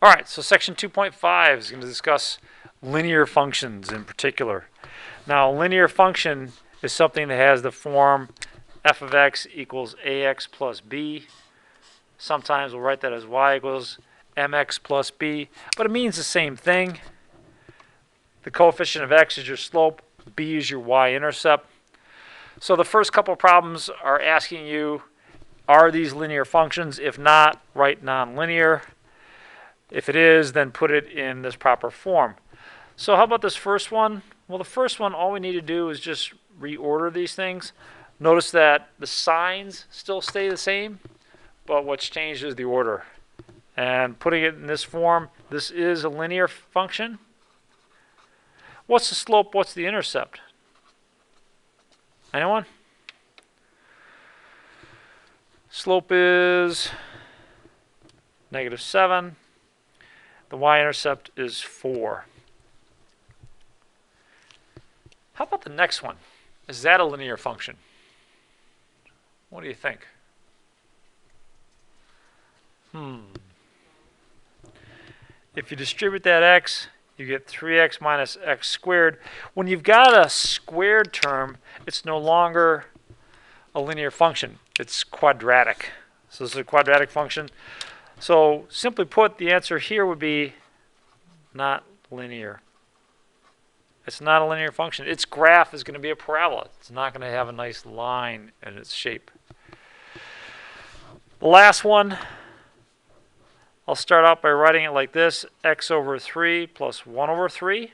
All right, so section 2.5 is going to discuss linear functions in particular. Now, a linear function is something that has the form f of x equals ax plus b. Sometimes we'll write that as y equals mx plus b, but it means the same thing. The coefficient of x is your slope, b is your y-intercept. So the first couple problems are asking you, are these linear functions? If not, write nonlinear. If it is, then put it in this proper form. So how about this first one? Well, the first one, all we need to do is just reorder these things. Notice that the signs still stay the same, but what's changed is the order. And putting it in this form, this is a linear function. What's the slope? What's the intercept? Anyone? Slope is -7. The y-intercept is 4. How about the next one? Is that a linear function? What do you think? If you distribute that x, you get 3x minus x squared. When you've got a squared term, it's no longer a linear function. It's quadratic. So this is a quadratic function. So simply put, the answer here would be not linear. It's not a linear function. Its graph is going to be a parabola. It's not going to have a nice line in its shape. The last one, I'll start out by writing it like this, x over 3 plus 1 over 3.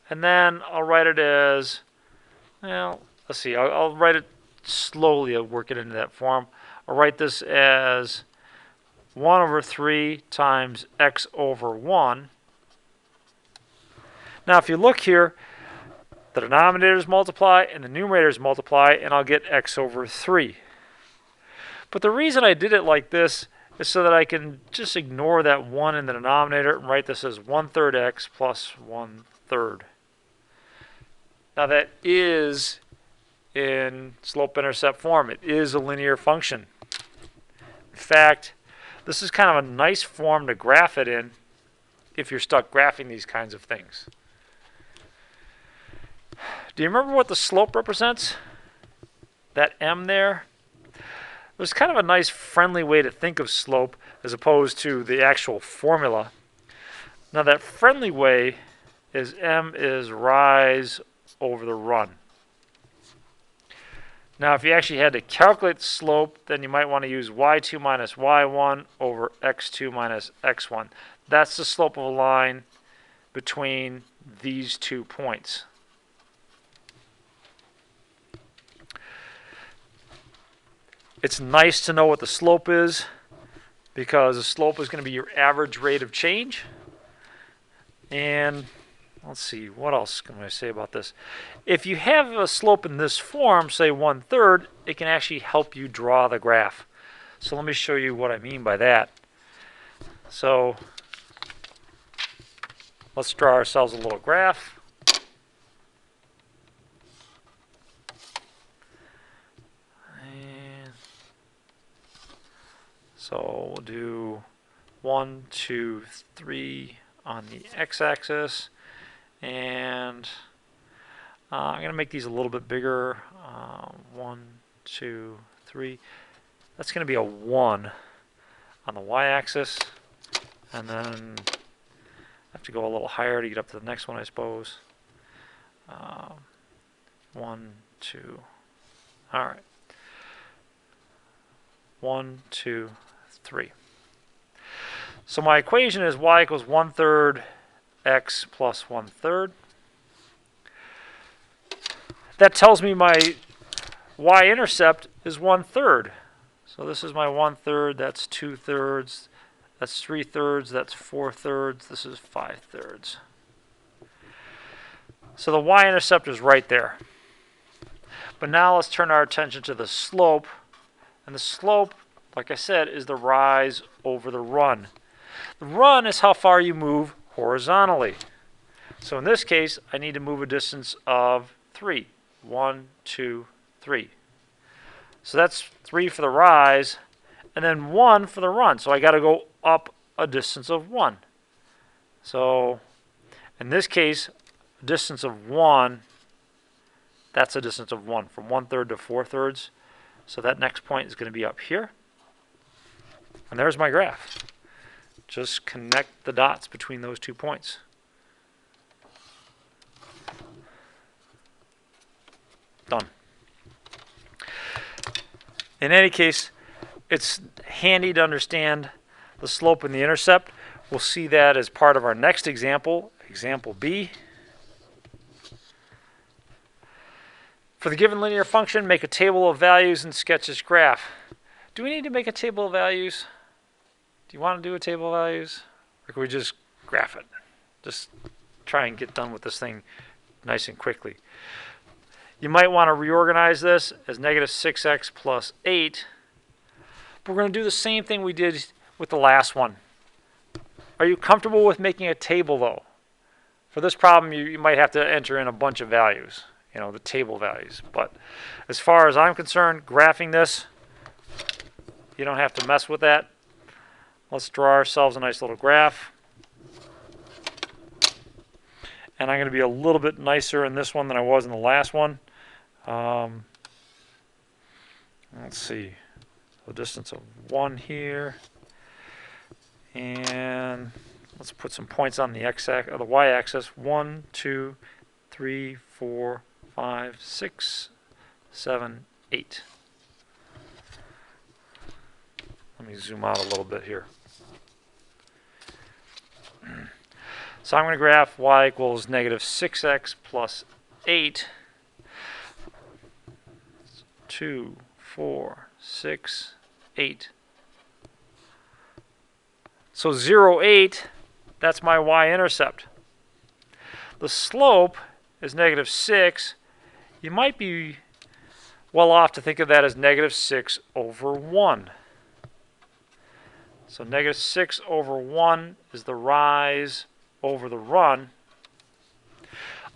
And then I'll write it as, well, let's see, I'll write it slowly. I'll work it into that form. I'll write this as 1 over 3 times x over 1. Now, if you look here, the denominators multiply and the numerators multiply, and I'll get x over 3. But the reason I did it like this is so that I can just ignore that 1 in the denominator and write this as 1/3 x plus 1/3. Now, that is in slope-intercept form. It is a linear function. In fact, this is kind of a nice form to graph it in if you're stuck graphing these kinds of things. Do you remember what the slope represents? That m there? There's kind of a nice friendly way to think of slope as opposed to the actual formula. Now that friendly way is m is rise over the run. Now if you actually had to calculate the slope, then you might want to use y2 minus y1 over x2 minus x1. That's the slope of a line between these 2 points. It's nice to know what the slope is because the slope is going to be your average rate of change. And let's see, what else can I say about this? If you have a slope in this form, say 1/3, it can actually help you draw the graph. So let me show you what I mean by that. So let's draw ourselves a little graph. So we'll do 1, 2, 3 on the x-axis, and I'm going to make these a little bit bigger. 1, 2, 3. That's going to be a 1 on the y-axis, and then I have to go a little higher to get up to the next one, I suppose. 1, 2. All right. 1, 2, 3. So my equation is y equals 1/3 x plus 1/3. That tells me my y-intercept is 1/3. So this is my 1/3, that's 2/3, that's 3/3, that's 4/3, this is 5/3. So the y-intercept is right there. But now let's turn our attention to the slope. And the slope, like I said, is the rise over the run. The run is how far you move horizontally. So in this case, I need to move a distance of 3. 1, 2, 3. So that's 3 for the rise, and then 1 for the run. So I got to go up a distance of 1. So in this case, a distance of 1, that's a distance of 1, from 1/3 to 4/3. So that next point is going to be up here. And there's my graph. Just connect the dots between those 2 points. Done. In any case, it's handy to understand the slope and the intercept. We'll see that as part of our next example, example B. For the given linear function, make a table of values and sketch this graph. Do we need to make a table of values? Do you want to do a table of values? Or can we just graph it? Just try and get done with this thing nice and quickly. You might want to reorganize this as -6x plus 8. But we're going to do the same thing we did with the last one. Are you comfortable with making a table, though? For this problem, you might have to enter in a bunch of values, the table values. But as far as I'm concerned, graphing this, you don't have to mess with that. Let's draw ourselves a nice little graph. And I'm going to be a little bit nicer in this one than I was in the last one. Let's see. A distance of 1 here. And let's put some points on the x-axis or the y-axis. 1, 2, 3, 4, 5, 6, 7, 8. Let me zoom out a little bit here. So I'm going to graph y equals -6x plus 8. 2, 4, 6, 8. So 0, 8, that's my y-intercept. The slope is -6. You might be well off to think of that as -6 over 1. So -6 over 1 is the rise over the run.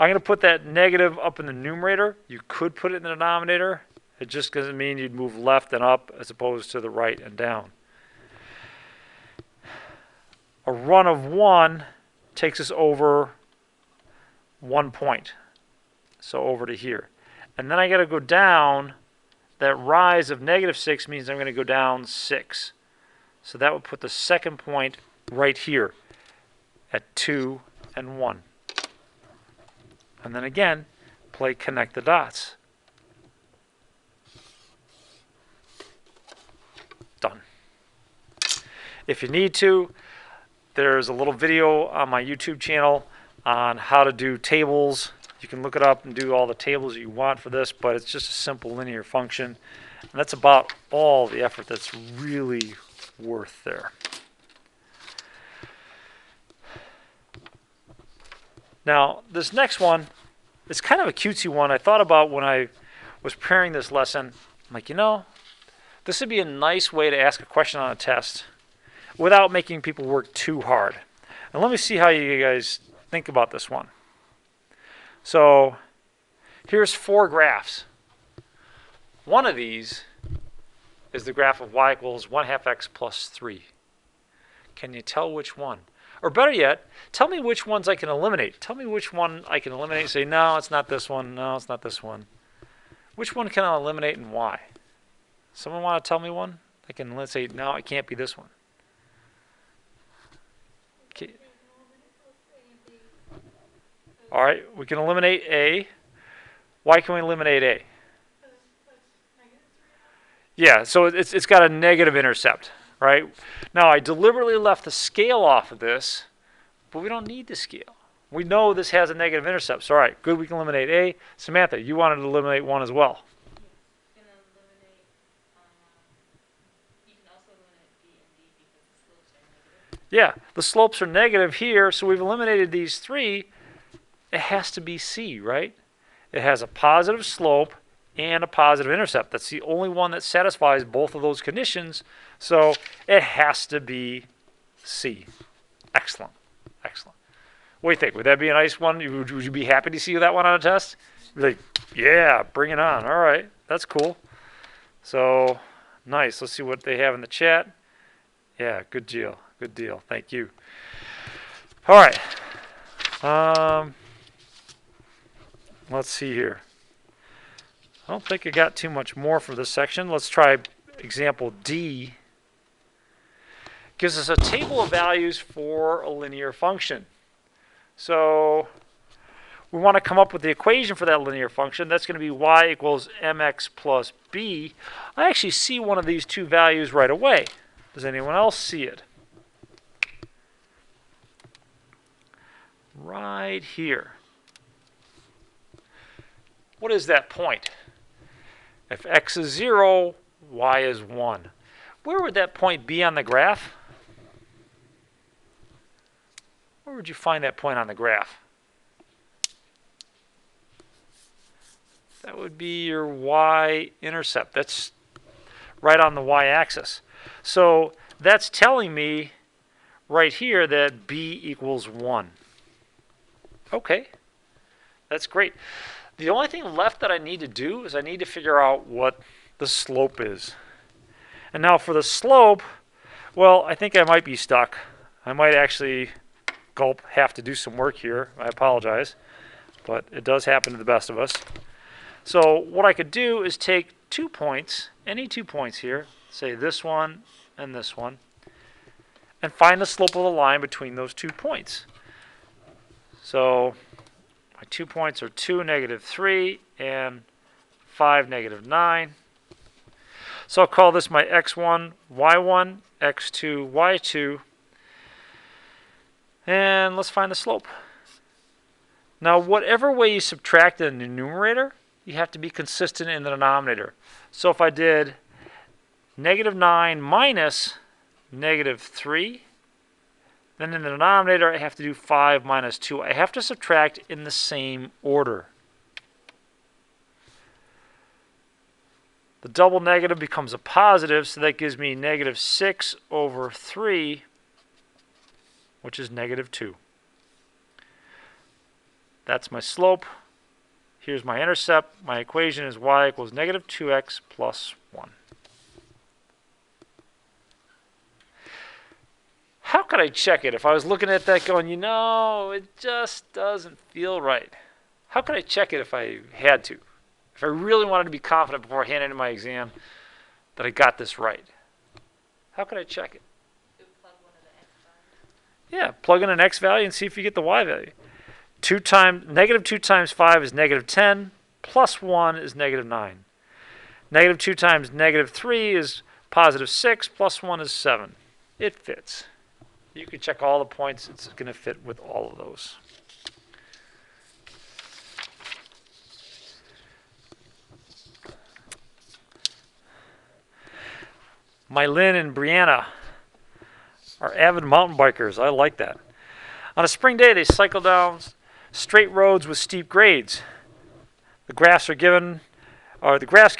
I'm going to put that negative up in the numerator. You could put it in the denominator. It just doesn't mean you'd move left and up as opposed to the right and down. A run of 1 takes us over 1 point. So over to here. And then I got to go down. That rise of -6 means I'm going to go down 6. So that would put the second point right here at 2 and 1. And then again, play connect the dots. Done. If you need to, there's a little video on my YouTube channel on how to do tables. You can look it up and do all the tables you want for this, but it's just a simple linear function. And that's about all the effort that's really worth there. Now, this next one is kind of a cutesy one. I thought about when I was preparing this lesson. I'm like, this would be a nice way to ask a question on a test without making people work too hard. And let me see how you guys think about this one. So here's 4 graphs. One of these is the graph of y equals 1/2 x plus 3. Can you tell which one? Or better yet, tell me which ones I can eliminate. Tell me which one I can eliminate. Say, no, it's not this one. No, it's not this one. Which one can I eliminate and why? Someone want to tell me one? Let's say, no, it can't be this one. Okay. All right, we can eliminate A. Why can we eliminate A? Yeah, so it's got a negative intercept, right? Now, I deliberately left the scale off of this, but we don't need the scale. We know this has a negative intercept. So, all right, good, we can eliminate A. Samantha, you wanted to eliminate 1 as well. You can also eliminate B and D because the slopes are negative. Yeah, the slopes are negative here, so we've eliminated these 3. It has to be C, right? It has a positive slope and a positive intercept. That's the only one that satisfies both of those conditions. So it has to be C. Excellent. Excellent. What do you think? Would that be a nice one? Would you be happy to see that one on a test? Be like, yeah, bring it on. All right. That's cool. So nice. Let's see what they have in the chat. Yeah, good deal. Good deal. Thank you. All right. Let's see here. I don't think I got too much more for this section. Let's try example D. Gives us a table of values for a linear function. So we want to come up with the equation for that linear function. That's going to be y equals mx plus b. I actually see one of these two values right away. Does anyone else see it? Right here. What is that point? If x is 0, y is 1. Where would that point be on the graph? Where would you find that point on the graph? That would be your y-intercept. That's right on the y-axis. So that's telling me right here that b equals 1. Okay, that's great. The only thing left that I need to do is I need to figure out what the slope is. And now for the slope, well, I think I might be stuck. I might actually have to do some work here. I apologize, but it does happen to the best of us. So what I could do is take 2 points, any 2 points here, say this one and this one, and find the slope of the line between those 2 points. So my 2 points are 2, -3, and 5, -9. So I'll call this my x1, y1, x2, y2, and let's find the slope. Now, whatever way you subtract in the numerator, you have to be consistent in the denominator. So if I did -9 minus -3, then in the denominator I have to do 5 minus 2. I have to subtract in the same order. The double negative becomes a positive, so that gives me -6/3, which is -2. That's my slope. Here's my intercept. My equation is y equals -2x plus 1. How could I check it if I was looking at that going, it just doesn't feel right? How could I check it if I had to? If I really wanted to be confident before I handed in my exam that I got this right? How could I check it? Plug one of the x values. Yeah, plug in an x value and see if you get the y value. -2 times 5 is -10, plus 1 is -9. -2 times -3 is +6, plus 1 is 7. It fits. You can check all the points. It's going to fit with all of those. Mylin and Brianna are avid mountain bikers. I like that. On a spring day, they cycle down straight roads with steep grades. The graphs give a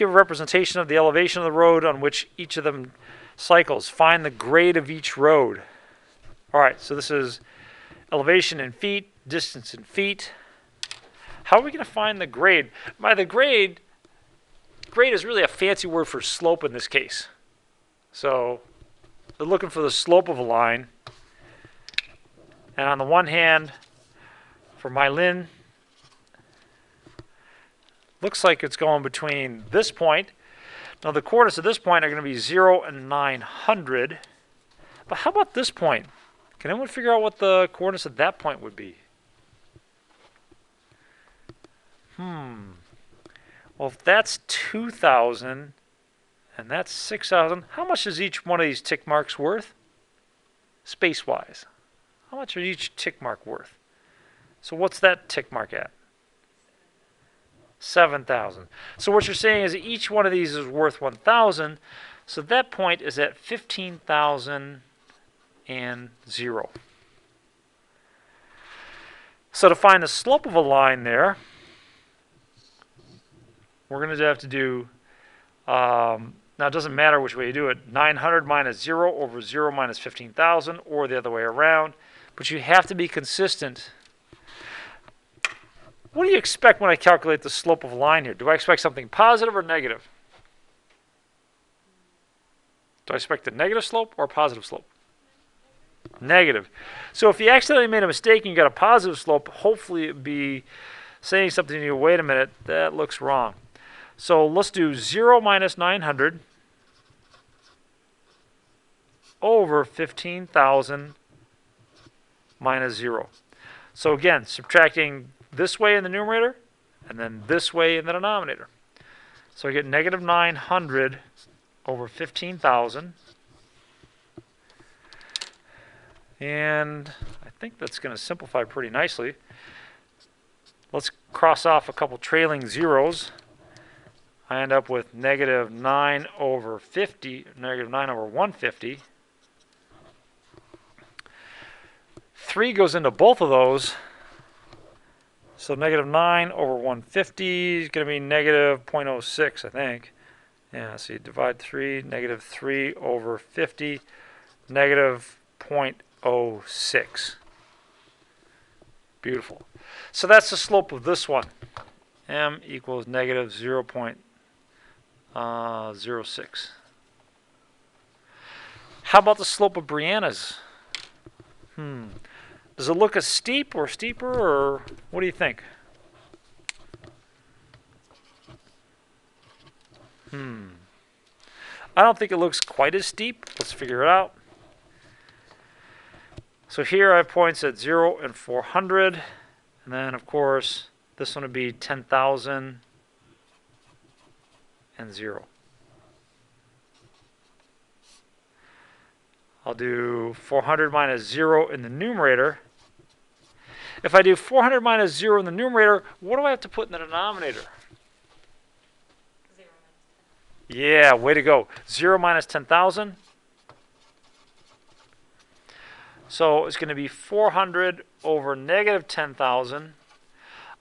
representation of the elevation of the road on which each of them cycles. Find the grade of each road. All right, so this is elevation in feet, distance in feet. How are we going to find the grade? By the grade is really a fancy word for slope in this case. So they're looking for the slope of a line. And on the one hand, for Mylin, looks like it's going between this point. Now the coordinates of this point are going to be 0 and 900. But how about this point? Can anyone figure out what the coordinates of that point would be? Well, if that's 2,000 and that's 6,000, how much is each one of these tick marks worth? Space-wise. How much are each tick mark worth? So what's that tick mark at? 7,000. So what you're saying is that each one of these is worth 1,000. So that point is at 15,000. So to find the slope of a line there, we're going to have to do, now it doesn't matter which way you do it, 900 minus 0 over 0 minus 15,000, or the other way around. But you have to be consistent. What do you expect when I calculate the slope of a line here? Do I expect something positive or negative? Do I expect a negative slope or a positive slope? negative. So if you accidentally made a mistake and you got a positive slope, hopefully it would be saying something to you, wait a minute, that looks wrong. So let's do 0 minus 900 over 15,000 minus 0. So again, subtracting this way in the numerator and then this way in the denominator. So I get negative 900 over 15,000. And I think that's going to simplify pretty nicely. Let's cross off a couple trailing zeros. I end up with negative 9 over 50, negative 9 over 150. 3 goes into both of those. So negative 9 over 150 is going to be negative 0.06, I think. Yeah, so you divide 3, negative 3 over 50, negative 0.06. Beautiful. So that's the slope of this one. M equals negative 0.06. How about the slope of Brianna's? Does it look as steep or steeper, or what do you think? I don't think it looks quite as steep. Let's figure it out. So here I have points at 0 and 400. And then, of course, this one would be 10,000 and 0. I'll do 400 minus 0 in the numerator. If I do 400 minus 0 in the numerator, what do I have to put in the denominator? 0 minus 10. Yeah, way to go. 0 minus 10,000. So it's going to be 400 over negative 10,000.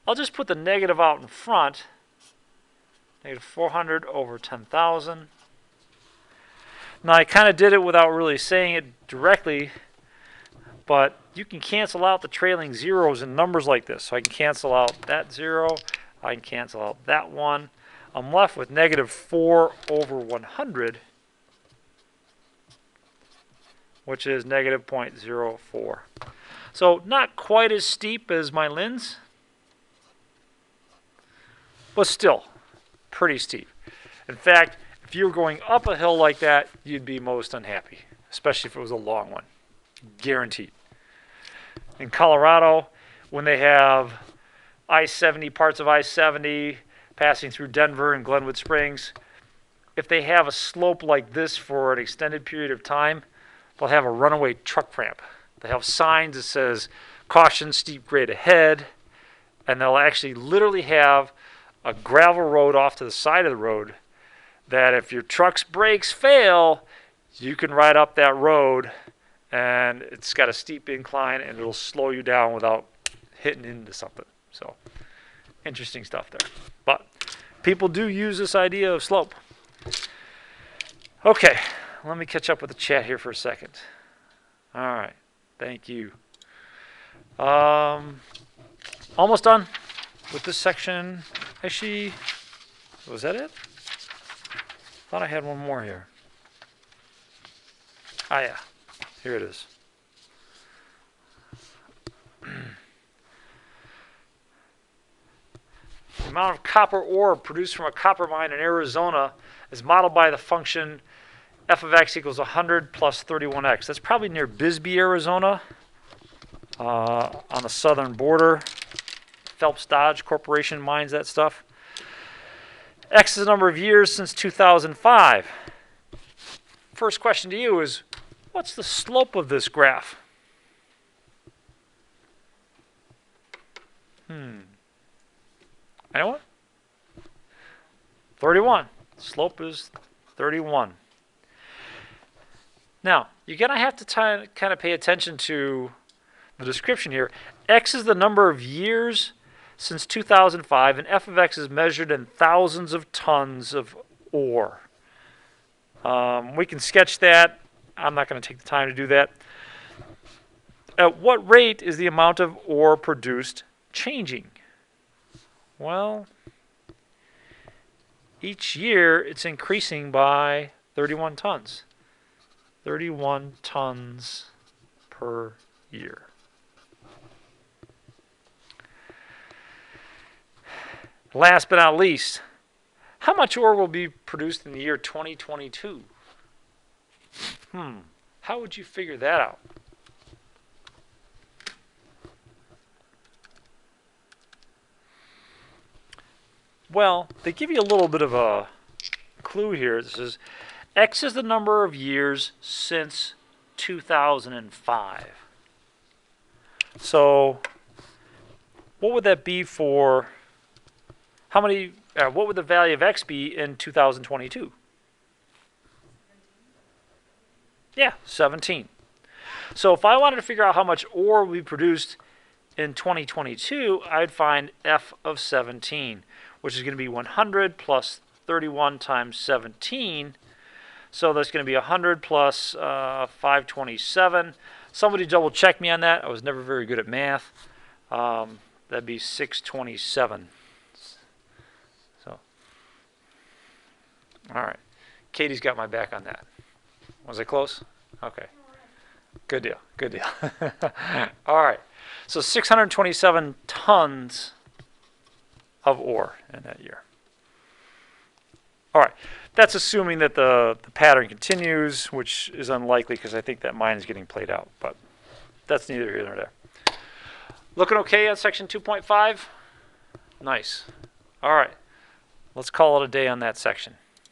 I'll just put the negative out in front. Negative 400 over 10,000. Now I kind of did it without really saying it directly, but you can cancel out the trailing zeros in numbers like this. So I can cancel out that 0. I can cancel out that 1. I'm left with negative 4 over 100, which is negative 0.04. So not quite as steep as my Lin's, but still pretty steep. In fact, if you were going up a hill like that, you'd be most unhappy, especially if it was a long one. Guaranteed. In Colorado, when they have I-70, parts of I-70 passing through Denver and Glenwood Springs, if they have a slope like this for an extended period of time, they'll have a runaway truck ramp. They have signs that says, caution, steep grade ahead, and they'll actually literally have a gravel road off to the side of the road that if your truck's brakes fail, you can ride up that road, and it's got a steep incline, and it'll slow you down without hitting into something. So, interesting stuff there. But people do use this idea of slope. Okay, let me catch up with the chat here for a second. All right, thank you. Almost done with this section. Actually, was that it? Thought I had one more here. Ah, yeah. Here it is. The amount of copper ore produced from a copper mine in Arizona is modeled by the function f of x equals 100 plus 31x. That's probably near Bisbee, Arizona, on the southern border. Phelps Dodge Corporation mines that stuff. X is the number of years since 2005. First question to you is, what's the slope of this graph? Anyone? 31. Slope is 31. Now, you're going to have to kind of pay attention to the description here. X is the number of years since 2005, and f of x is measured in thousands of tons of ore. We can sketch that. I'm not going to take the time to do that. At what rate is the amount of ore produced changing? Well, each year it's increasing by 31 tons. 31 tons per year. Last but not least, how much ore will be produced in the year 2022? How would you figure that out? Well, they give you a little bit of a clue here. It says X is the number of years since 2005. So, what would that be for? How many? What would the value of X be in 2022? Yeah, 17. So if I wanted to figure out how much ore we produced in 2022, I'd find F of 17, which is going to be 100 plus 31 times 17. So that's going to be 100 plus 527. Somebody double check me on that. I was never very good at math. That'd be 627. So, all right. Katie's got my back on that. Was it close? Okay. Good deal. Good deal. All right. So 627 tons of ore in that year. All right. That's assuming that the pattern continues, which is unlikely because I think that mine is getting played out. But that's neither here nor there. Looking okay on section 2.5? Nice. All right. Let's call it a day on that section.